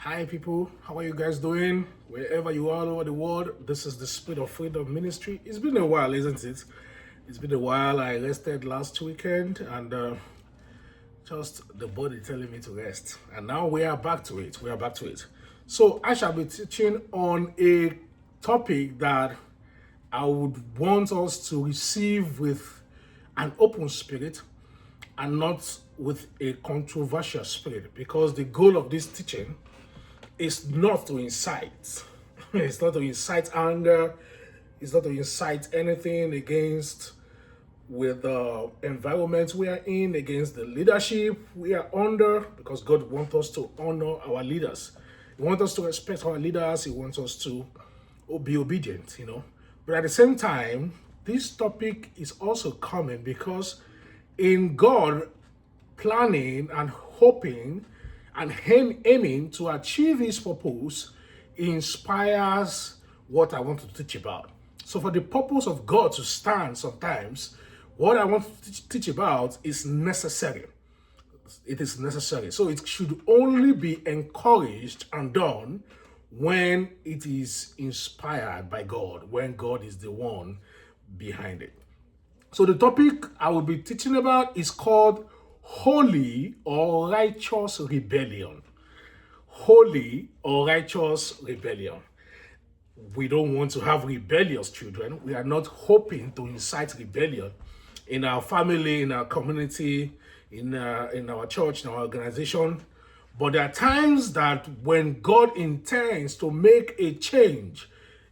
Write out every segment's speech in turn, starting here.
Hi, people. How are you guys doing? Wherever you are all over the world, this is the Spirit of Freedom Ministry. It's been a while, isn't it? It's been a while. I rested last weekend and just the body telling me to rest. And now we are back to it. We are back to it. So I shall be teaching on a topic that I would want us to receive with an open spirit and not with a controversial spirit, because the goal of this teaching is not to incite. It's not to incite anger. It's not to incite anything against with the environment we are in, against the leadership we are under, because God wants us to honor our leaders. He wants us to respect our leaders. He wants us to be obedient. But at the same time, this topic is also coming because in God planning and hoping and him aiming to achieve his purpose inspires what I want to teach about. So for the purpose of God to stand sometimes, what I want to teach about is necessary. It is necessary. So it should only be encouraged and done when it is inspired by God, when God is the one behind it. So the topic I will be teaching about is called holy or righteous rebellion. Holy or righteous rebellion. We don't want to have rebellious children. We are not hoping to incite rebellion in our family, in our community, in our church, in our organization. But there are times that when God intends to make a change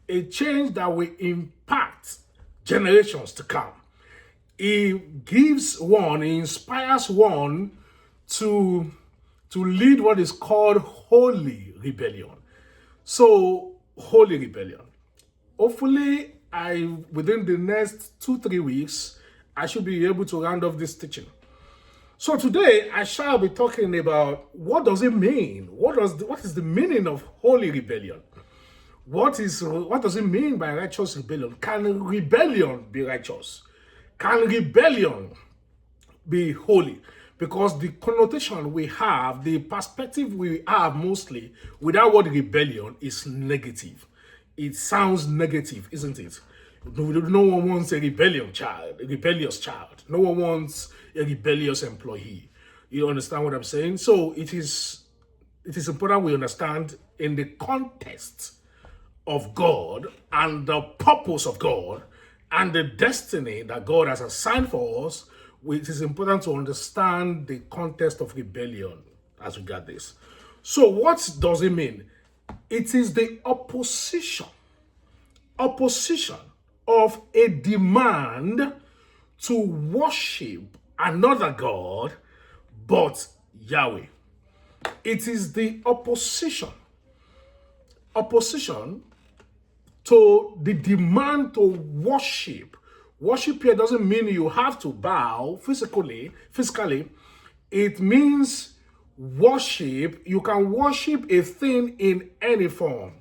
that will impact generations to come, he inspires one to lead what is called holy rebellion. So, holy rebellion. Hopefully, within the next 2-3 weeks, I should be able to round off this teaching. So today, I shall be talking about what does it mean? What is the meaning of holy rebellion? What does it mean by righteous rebellion? Can rebellion be righteous? Can rebellion be holy? Because the connotation we have, the perspective we have mostly with that word rebellion is negative. It sounds negative, isn't it? No one wants a rebellious child. No one wants a rebellious employee. You understand what I'm saying? So it is important we understand in the context of God and the purpose of God and the destiny that God has assigned for us. It is important to understand the context of rebellion as we got this. So what does it mean? It is the opposition of a demand to worship another God but Yahweh. It is the opposition to the demand to worship. Worship here doesn't mean you have to bow physically. It means worship. You can worship a thing in any form.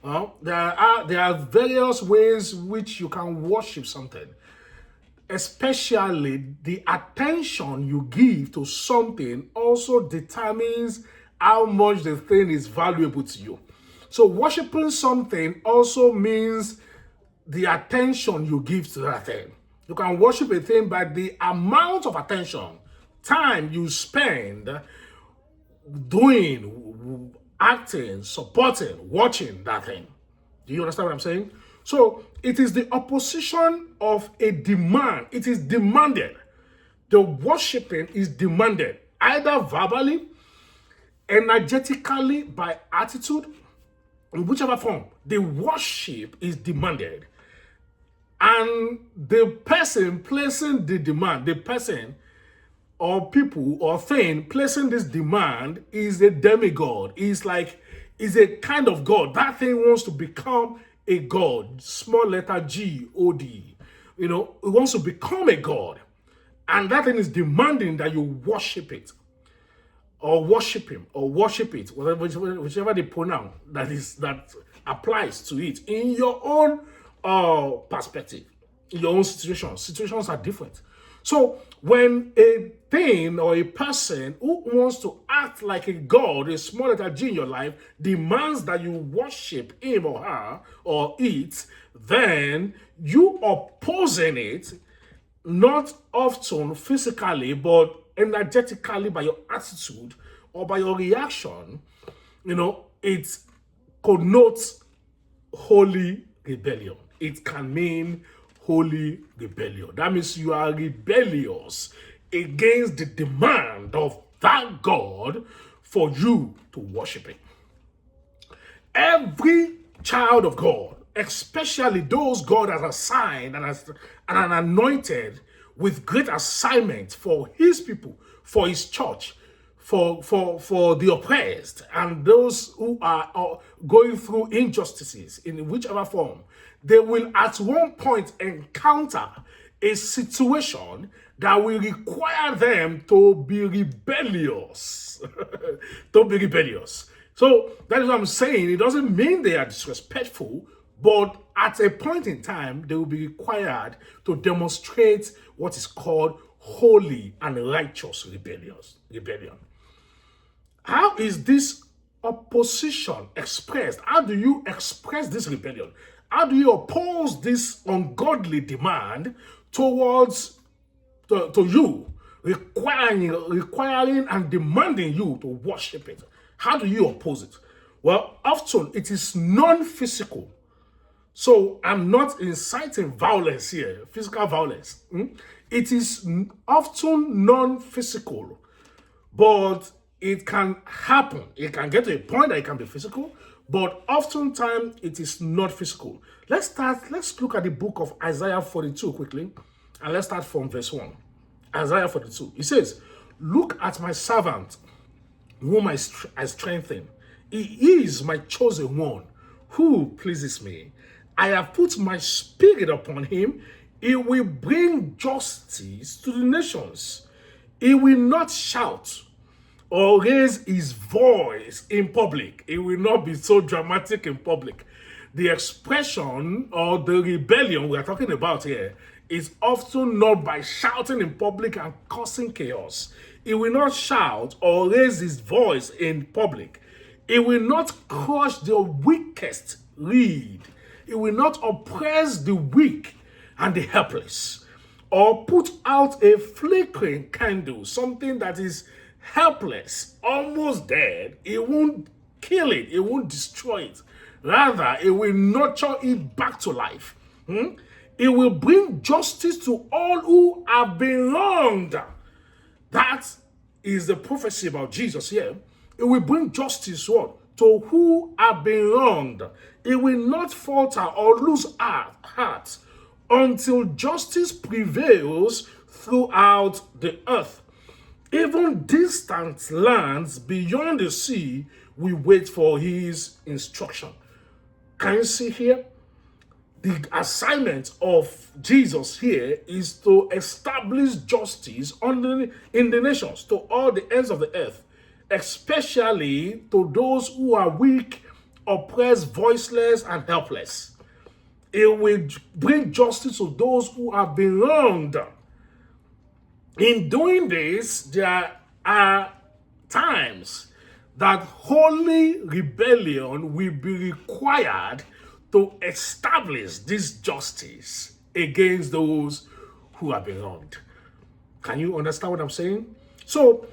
There are various ways which you can worship something. Especially the attention you give to something also determines how much the thing is valuable to you. So worshiping something also means the attention you give to that thing. You can worship a thing by the amount of attention, time you spend doing, acting, supporting, watching that thing. Do you understand what I'm saying? So it is the opposition of a demand. It is demanded. The worshiping is demanded, either verbally, energetically, by attitude, in whichever form. The worship is demanded. And the person placing the demand, the person or people or thing placing this demand is a demigod. Is a kind of God. That thing wants to become a God. Small letter G-O-D. It wants to become a God. And that thing is demanding that you worship it. Or worship him, or worship it, whichever the pronoun that applies to it in your own perspective, in your own situation. Situations are different. So when a thing or a person who wants to act like a god, a small letter G in your life, demands that you worship him or her or it, then you opposing it, not often physically, but energetically by your attitude or by your reaction, it connotes holy rebellion. It can mean holy rebellion. That means you are rebellious against the demand of that God for you to worship him. Every child of God, especially those God has assigned and anointed with great assignment for his people, for his church, for the oppressed and those who are going through injustices in whichever form, they will at one point encounter a situation that will require them to be rebellious. To be rebellious. So that is what I'm saying. It doesn't mean they are disrespectful, but at a point in time, they will be required to demonstrate what is called holy and righteous rebellion. How is this opposition expressed? How do you express this rebellion? How do you oppose this ungodly demand towards to you, requiring and demanding you to worship it? How do you oppose it? Well, often it is non-physical. So I'm not inciting violence here, physical violence. It is often non-physical, but it can happen. It can get to a point that it can be physical, but oftentimes it is not physical. Let's look at the book of Isaiah 42 quickly, and let's start from verse 1. Isaiah 42. It says, "Look at my servant, whom I strengthen. He is my chosen one, who pleases me. I have put my spirit upon him. He will bring justice to the nations. He will not shout or raise his voice in public." It will not be so dramatic in public. The expression or the rebellion we are talking about here is often not by shouting in public and causing chaos. He will not shout or raise his voice in public. He will not crush the weakest reed. He will not oppress the weak and the helpless, or put out a flickering candle, something that is helpless, almost dead. It won't kill it. It won't destroy it. Rather, it will nurture it back to life. It will bring justice to all who have been wronged. That is the prophecy about Jesus here. It will bring justice to who have been wronged. It will not falter or lose heart until justice prevails throughout the earth. Even distant lands beyond the sea will wait for his instruction. Can you see here? The assignment of Jesus here is to establish justice in the nations, to all the ends of the earth, especially to those who are weak, oppressed, voiceless, and helpless. It will bring justice to those who have been wronged. In doing this, there are times that holy rebellion will be required to establish this justice against those who have been wronged. Can you understand what I'm saying? So,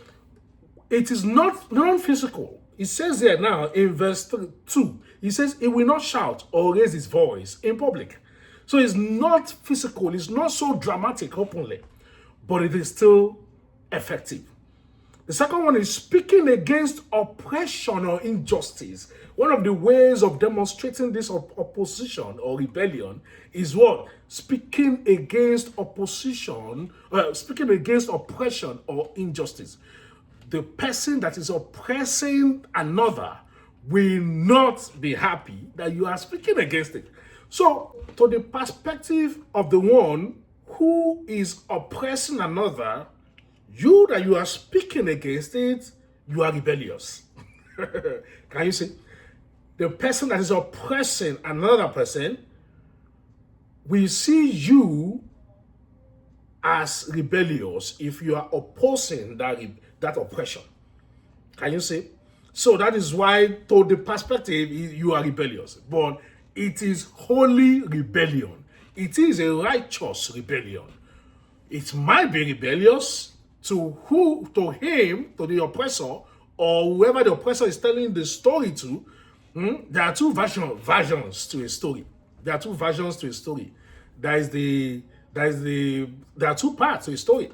it is not non-physical. It says there now in verse 2, he says, "He will not shout or raise his voice in public." So it's not physical, it's not so dramatic openly, but it is still effective. The second one is speaking against oppression or injustice. One of the ways of demonstrating this opposition or rebellion is what? Speaking against opposition, speaking against oppression or injustice. The person that is oppressing another will not be happy that you are speaking against it. So, to the perspective of the one who is oppressing another, you that you are speaking against it, you are rebellious. Can you see? The person that is oppressing another person will see you as rebellious if you are opposing that oppression. Can you see? So that is why, to the perspective, you are rebellious. But it is holy rebellion. It is a righteous rebellion. It might be rebellious to him, to the oppressor, or whoever the oppressor is telling the story to. There are two versions to a story. There are two versions to a story. There are two parts to a story.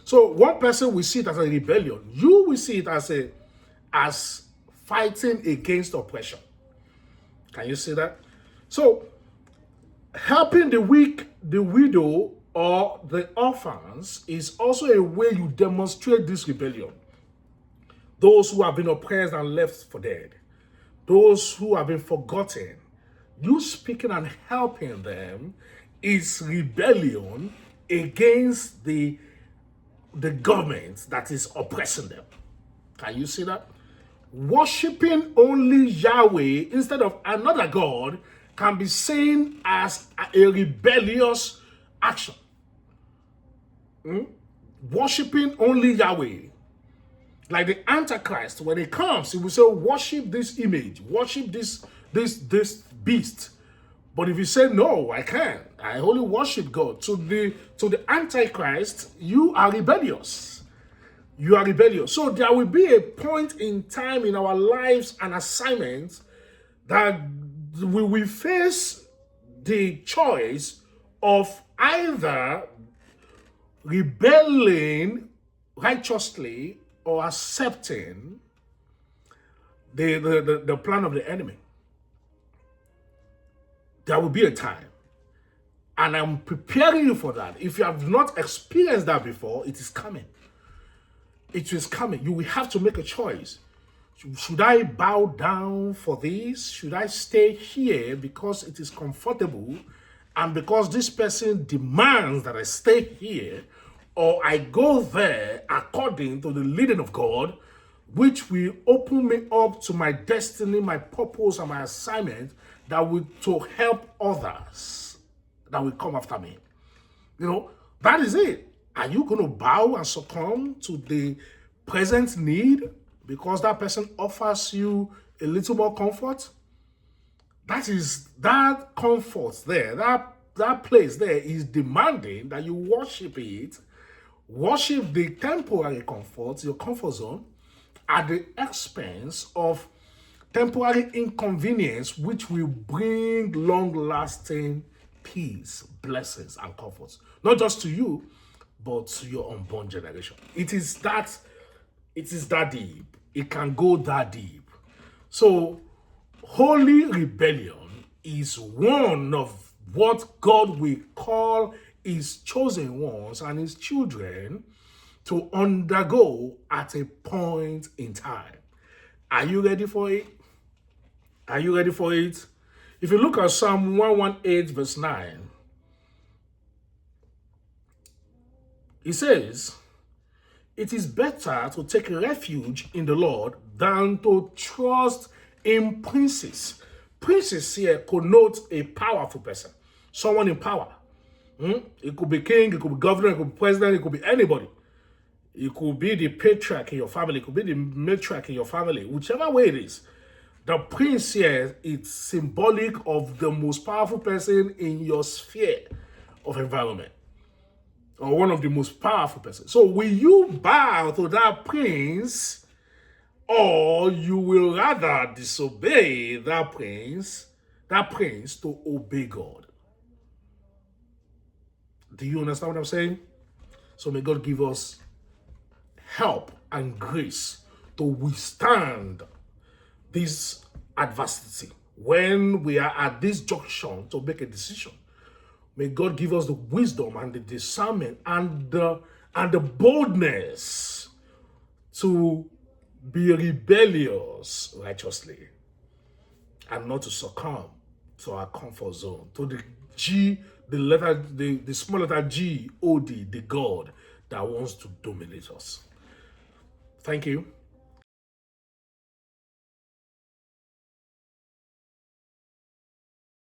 So one person will see it as a rebellion. You will see it as fighting against oppression. Can you see that? So helping the weak, the widow, or the orphans is also a way you demonstrate this rebellion. Those who have been oppressed and left for dead, those who have been forgotten, you speaking and helping them is rebellion against the government that is oppressing them. Can you see that? Worshipping only Yahweh instead of another God can be seen as a rebellious action. Worshipping only Yahweh. Like the Antichrist, when he comes, he will say, worship this image, worship this beast. But if you say, no, I can't, I only worship God, to the Antichrist, you are rebellious. You are rebellious. So there will be a point in time in our lives and assignments that we will face the choice of either rebelling righteously or accepting the plan of the enemy. There will be a time. And I'm preparing you for that. If you have not experienced that before, it is coming. It is coming. You will have to make a choice. Should I bow down for this? Should I stay here because it is comfortable and because this person demands that I stay here? Or I go there according to the leading of God, which will open me up to my destiny, my purpose, and my assignment that will to help others that will come after me. You know, that is it. Are you going to bow and succumb to the present need because that person offers you a little more comfort? That comfort there, that place there is demanding that you worship it. Worship the temporary comfort, your comfort zone, at the expense of temporary inconvenience, which will bring long-lasting peace, blessings, and comforts. Not just to you, but to your unborn generation. It is that deep. It can go that deep. So, holy rebellion is one of what God will call his chosen ones and his children to undergo at a point in time. Are you ready for it? Are you ready for it? If you look at Psalm 118 verse 9, it says, it is better to take refuge in the Lord than to trust in princes. Princes here connote a powerful person, someone in power. It could be king, it could be governor, it could be president, it could be anybody. It could be the patriarch in your family, it could be the matriarch in your family, whichever way it is. The prince here is symbolic of the most powerful person in your sphere of environment, or one of the most powerful persons. So will you bow to that prince, or you will rather disobey that prince to obey God? Do you understand what I'm saying? So may God give us help and grace to withstand this adversity when we are at this junction to make a decision. May God give us the wisdom and the discernment and the boldness to be rebellious righteously and not to succumb to our comfort zone, to the small letter G, O-D, the God that wants to dominate us. Thank you.